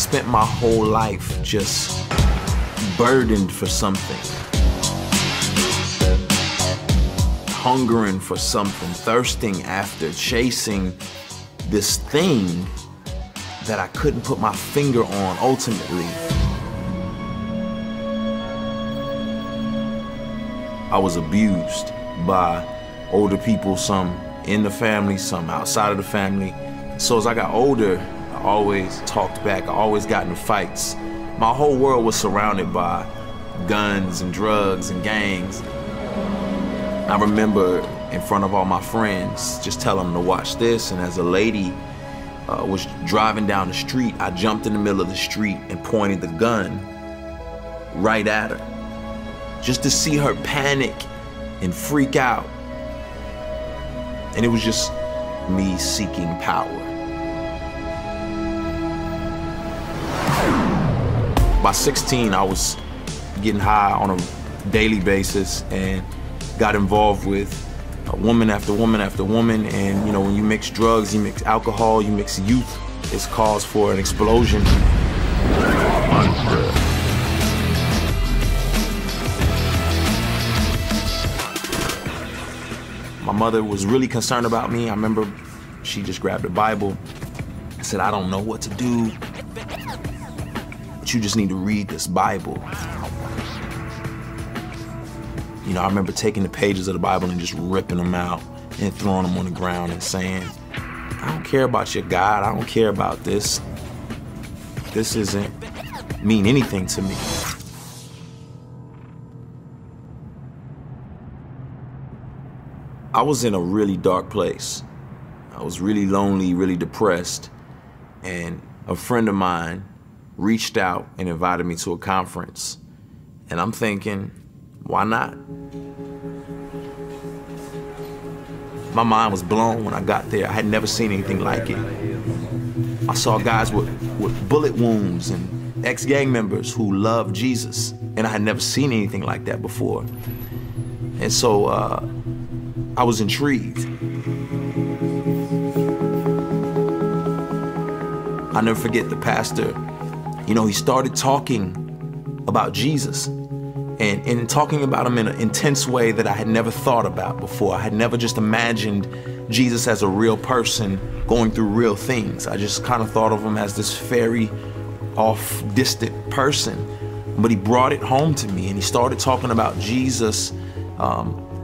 spent my whole life just burdened for something. Hungering for something, thirsting after, chasing this thing that I couldn't put my finger on ultimately. I was abused by older people, some in the family, some outside of the family. So as I got older, I always talked back, I always got into fights. My whole world was surrounded by guns and drugs and gangs. I remember in front of all my friends, just telling them to watch this, and as a lady was driving down the street, I jumped in the middle of the street and pointed the gun right at her, just to see her panic and freak out. And it was just me seeking power. By 16, I was getting high on a daily basis and got involved with woman after woman after woman. And you know, when you mix drugs, you mix alcohol, you mix youth, it's cause for an explosion. My mother was really concerned about me. I remember she just grabbed the Bible and said, "I don't know what to do, but you just need to read this Bible." You know, I remember taking the pages of the Bible and just ripping them out and throwing them on the ground and saying, "I don't care about your God, I don't care about this. This doesn't mean anything to me." I was in a really dark place. I was really lonely, really depressed, and a friend of mine reached out and invited me to a conference. And I'm thinking, why not? My mind was blown when I got there. I had never seen anything like it. I saw guys with bullet wounds and ex-gang members who loved Jesus, and I had never seen anything like that before. And so I was intrigued. I'll never forget the pastor. You know, he started talking about Jesus, and in talking about him in an intense way that I had never thought about before. I had never just imagined Jesus as a real person going through real things. I just kind of thought of him as this fairy off distant person. But he brought it home to me, and he started talking about Jesus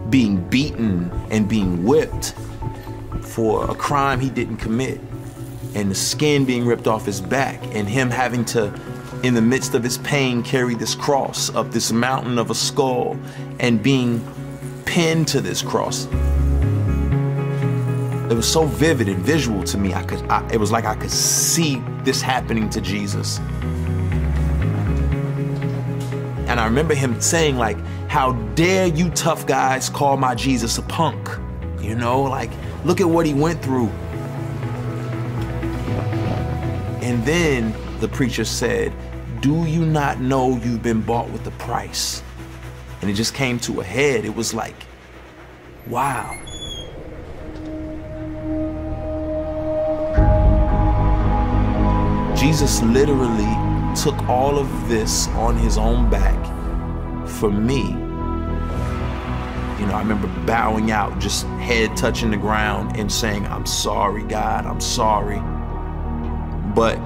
being beaten and being whipped for a crime he didn't commit, and the skin being ripped off his back, and him having to, in the midst of his pain, carry this cross up this mountain of a skull and being pinned to this cross. It was so vivid and visual to me. It was like I could see this happening to Jesus. And I remember him saying, like, "How dare you tough guys call my Jesus a punk?" You know, like, look at what he went through. And then the preacher said, "Do you not know you've been bought with a price?" And it just came to a head. It was like, wow. Jesus literally took all of this on his own back for me. You know, I remember bowing out, just head touching the ground and saying, "I'm sorry, God, I'm sorry." But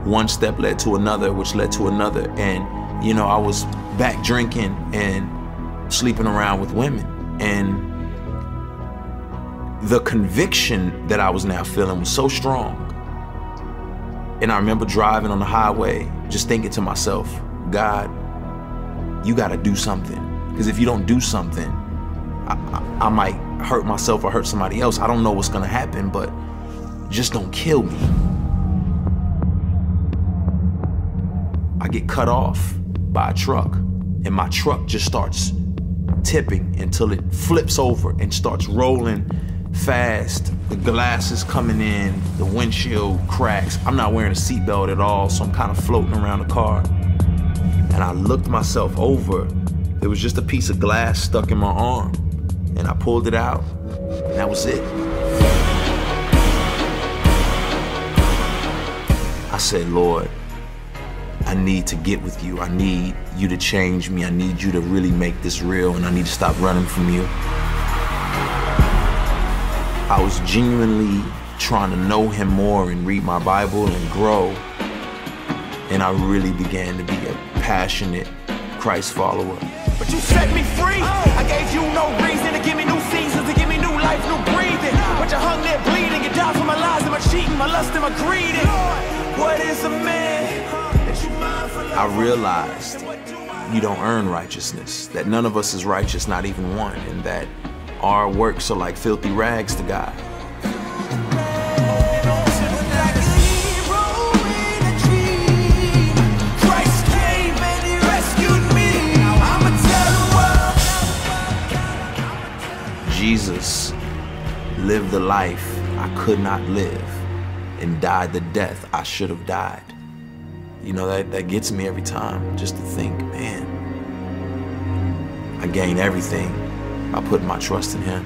one step led to another, which led to another. And, you know, I was back drinking and sleeping around with women. And the conviction that I was now feeling was so strong. And I remember driving on the highway, just thinking to myself, God, you gotta do something. Because if you don't do something, I might hurt myself or hurt somebody else. I don't know what's gonna happen, but just don't kill me. I get cut off by a truck, and my truck just starts tipping until it flips over and starts rolling fast. The glass is coming in, the windshield cracks. I'm not wearing a seatbelt at all, so I'm kind of floating around the car. And I looked myself over. There was just a piece of glass stuck in my arm, and I pulled it out, and that was it. I said, Lord, I need to get with you. I need you to change me. I need you to really make this real, and I need to stop running from you. I was genuinely trying to know him more and read my Bible and grow. And I really began to be a passionate Christ follower. But you set me free. I gave you no reason to give me new seasons, to give me new life, new breathing. But you hung there bleeding. You died for my lies and my cheating, my lust and my greed. What is a man that you mindful of? I realized you don't earn righteousness, that none of us is righteous, not even one, and that our works are like filthy rags to God. Jesus lived the life I could not live and died the death I should have died. You know, that gets me every time, just to think, man, I gain everything by putting my trust in him.